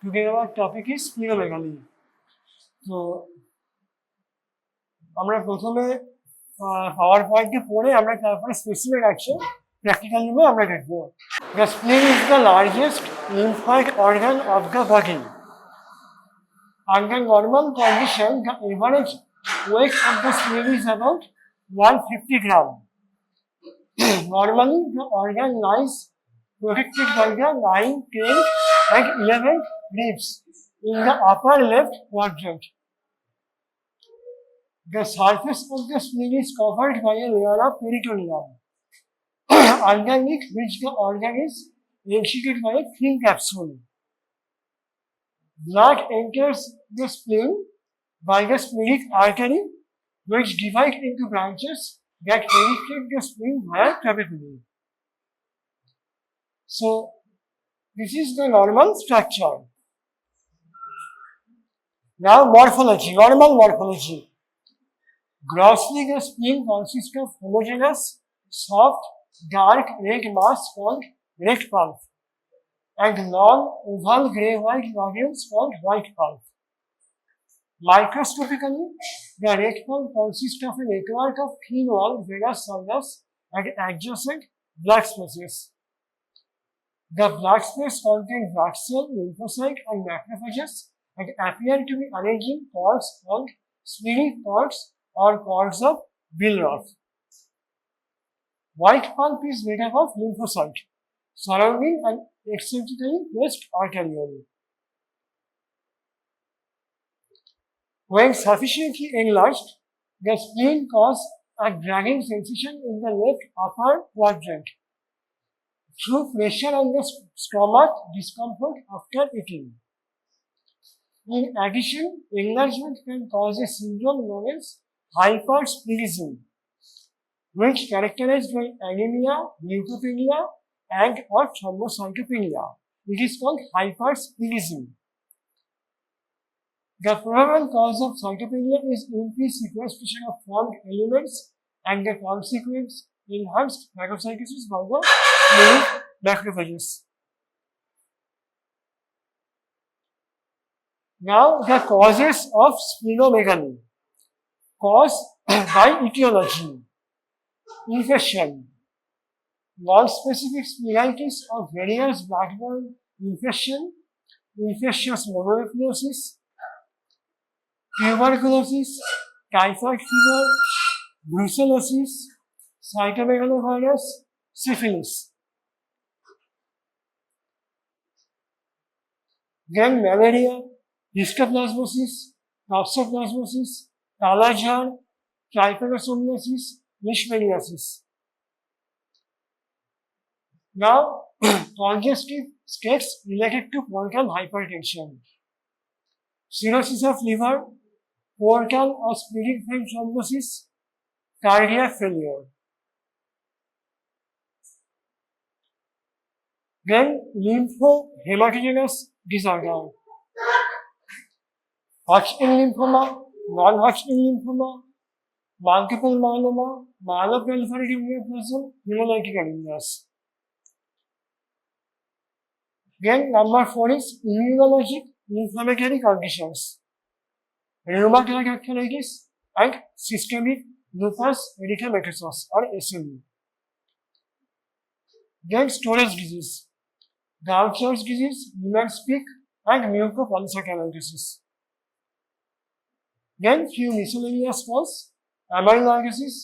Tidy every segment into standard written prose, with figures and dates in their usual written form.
Today our topic is splenomegaly. তো আমরা প্রথমে পাওয়ার পয়েন্টে পড়ে আমরা তারপরে স্পেসিফিক অ্যাকশন প্র্যাকটিক্যাল নিয়ে আমরা দেখবো। The spleen is the largest lymphoid organ of the body. Under normal condition, the average weight of the spleen is about 150 gram. Normally, the organ lies protected by the 9, 10, and 11 ribs in the upper left quadrant. The surface of the spleen is covered by a layer of peritoneum, underneath which the organ is encircled by a thin capsule. Blood enters the spleen by the splenic artery, which divides into branches that penetrate the spleen via capillary. So, this is the normal structure. Now, morphology, normal morphology. Grossly, the spleen consists of homogeneous, soft, dark red mass called red pulp, and long oval grey-white nodules called white pulp. Microscopically, the red pulp consists of a network of thin-walled venous sinus and adjacent blood spaces. The blood space contains blood cell, lymphocyte, and macrophages and appear to be arranged in pods called splenic pods or pods of Billroth. White pulp is made up of lymphocyte surrounding an eccentrically placed arteriole. When sufficiently enlarged, the spleen causes a dragging sensation in the left upper quadrant. Through pressure on the stomach, discomfort after eating. In addition, enlargement can cause a syndrome known as hypersplenism, which is characterized by anemia, leukopenia, and or thrombocytopenia. It is called hypersplenism. The probable cause of cytopenia is increased sequestration of formed elements and the consequent enhanced phagocytosis by the splenic macrophages. Now, the causes of splenomegaly. Caused by etiology. Infection. Non-specific splenitis or various bloodborne infection, infectious mononucleosis, tuberculosis, typhoid fever, brucellosis, cytomegalovirus, syphilis. Then malaria, histoplasmosis, toxoplasmosis, Kala-Jhar, trypanosomiasis, leishmaniasis. Now, congestive states related to portal hypertension, cirrhosis of liver, portal or splenic vein thrombosis, cardiac failure. Then, lymphohematogenous disorder, Hodgkin lymphoma, non-Hodgkin lymphoma, multiple myeloma, myeloproliferative neoplasm, hemolytic anemias. Then number 4 is immunologic inflammatory conditions, rheumatoid arthritis and systemic lupus erythematosus or SLE. Then storage disease, Gaucher's disease, Niemann-Pick and mucopolysaccharidosis. Then few miscellaneous causes, amyloidosis,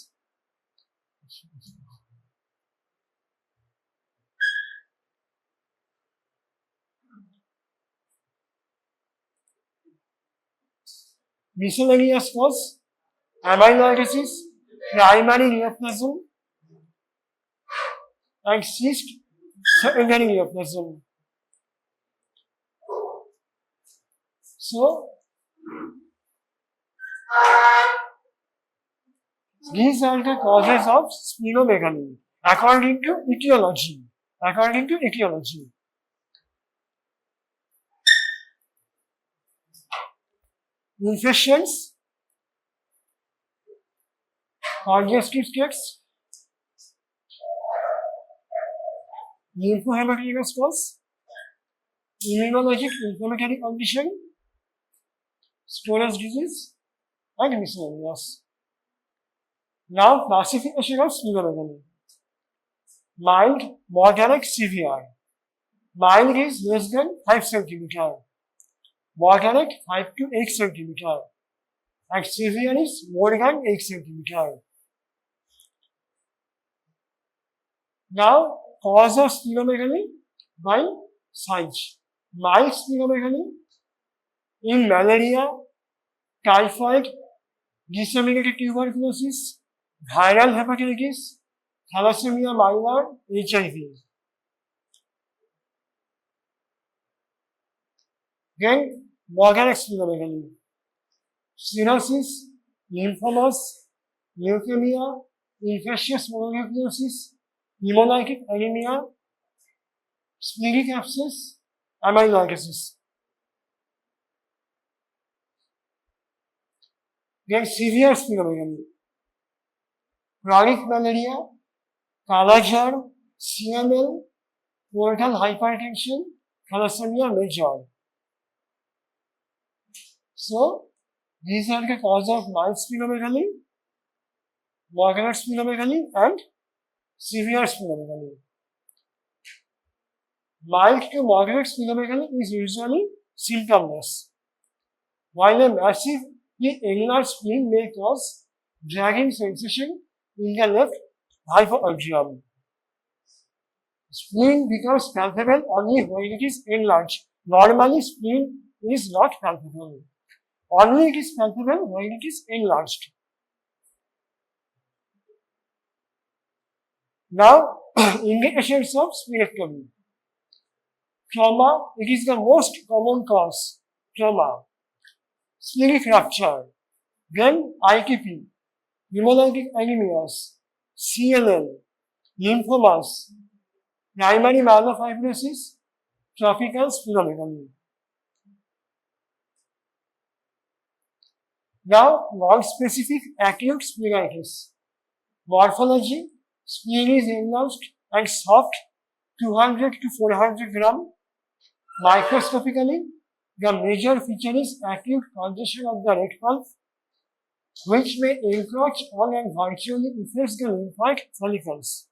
miscellaneous cause, amyloidosis, primary neoplasm, and cyst secondary neoplasm. So, these are the causes of splenomegaly according to etiology. Infections, congestive states, lymphohematogenous cause, immunologic inflammatory condition, storage disease, and miscellaneous. Now, classification of splenomegaly. Mild, moderate, severe. Mild is less than 5 centimeter. Moderate 5 to 8 centimeter. And severe is more than 8 centimeter. Now, cause of splenomegaly by size. Mild splenomegaly in malaria, typhoid, disseminated tuberculosis, viral hepatitis, thalassemia minor, HIV. Then, moderate splenomegaly. Cirrhosis, lymphomas, leukemia, infectious mononucleosis, hemolytic anemia, splenic abscess, amyloidosis. Then severe splenomegaly. Chronic malaria, kala-jar, CML, portal hypertension, thalassemia major. So, these are the cause of mild splenomegaly, moderate splenomegaly, and severe splenomegaly. Mild to moderate splenomegaly is usually symptomless, while a massively enlarged spleen may cause dragging sensation in the left hypoatrium. Spleen becomes palpable only when it is enlarged. Normally, spleen is not palpable. Only it is palpable when it is enlarged. Now, indications of splenectomy. Trauma, it is the most common cause. Trauma. Splenic rupture. Then ITP, hemolytic anemias, CLL, lymphomas, primary myelofibrosis, tropical splenomegaly. Now, non-specific acute splenitis. Morphology, spleen is enlarged and soft, 200 to 400 gram. Microscopically, the major feature is acute congestion of the red pulp, which may encroach on and virtually effacts the lymphatic follicles.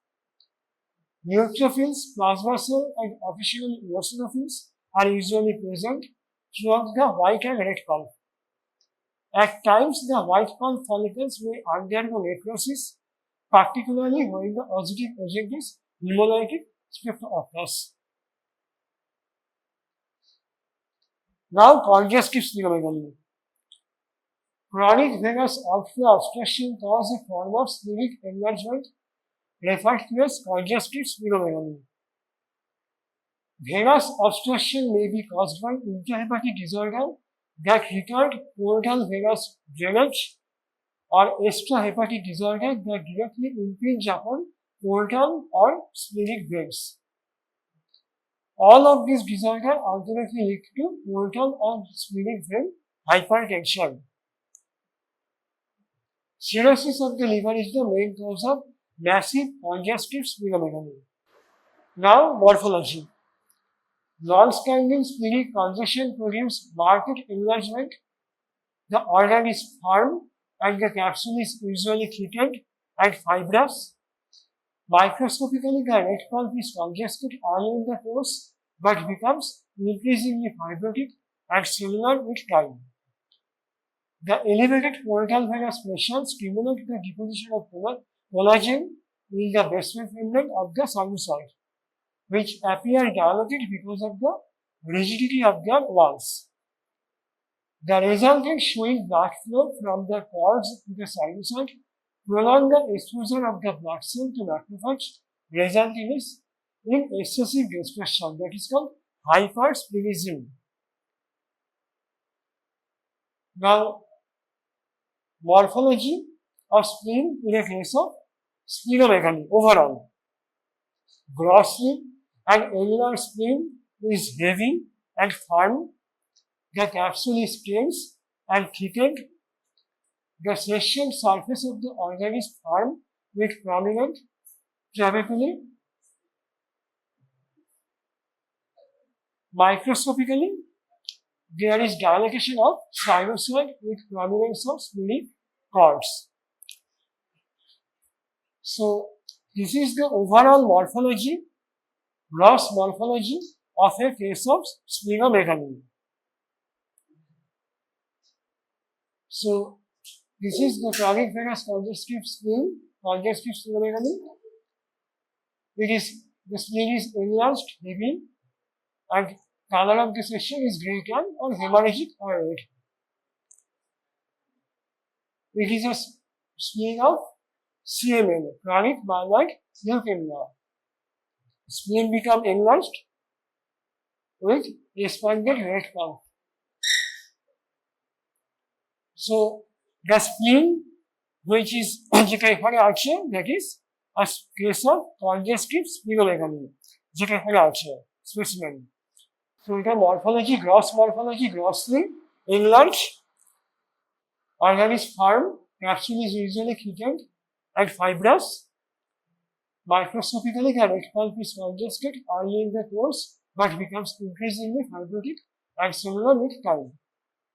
Neutrophils, plasma cell, and occasional eosinophils are usually present throughout the white and red pulp. At times, the white pulp follicles may undergo necrosis, particularly when the oxidative agent is hemolytic streptococcus. Now, congestive splenomegaly. Chronic venous outflow obstruction causes a form of splenic enlargement referred to as congestive splenomegaly. Venous obstruction may be caused by intrahepatic disorder that retard portal venous drainage or extrahepatic disorder that directly impinge upon portal or splenic veins. All of these disorders ultimately lead to portal or splenic vein hypertension. Cirrhosis of the liver is the main cause of massive congestive splenomegaly. Now, morphology. Non-standing splenic congestion produces marked enlargement. The organ is firm and the capsule is usually thickened and fibrous. Microscopically, the red pulp is congested early in the course but becomes increasingly fibrotic and cellular with time. The elevated portal venous pressure stimulates the deposition of collagen in the basement membrane of the sinusoid, which appear dilated because of the rigidity of their walls. The resultant swing blood flow from the cords to the sinusoid prolong the exposure of the blood cell to macrophage, resulting in excessive expression that is called hypersplenism. Now, morphology of spleen in a case of splenomegaly overall. Grossly, an annular spleen is heavy and firm. The capsule is tense and thickened. The sectional surface of the organ is firm with prominent trabeculae. Microscopically, there is dilatation of sinusoid with prominence of splenic cords. So, this is the overall morphology, gross morphology of a case of splenomegaly. So, this is the chronic venous congestive spleen, congestive splenomegaly. The spleen is enlarged, heavy, and color of the section is grey tan or hemorrhagic or red. It is a spleen of CML, chronic myeloid leukemia. Spleen become enlarged with expanded red pump. So the spleen, which is that is a case of congestive splenomegaly, specimen. So the morphology, grossly enlarged, organ is firm, capsule is usually thickened and fibrous. Microscopically, the red pulp is congested early in the course but becomes increasingly fibrotic and similar with time.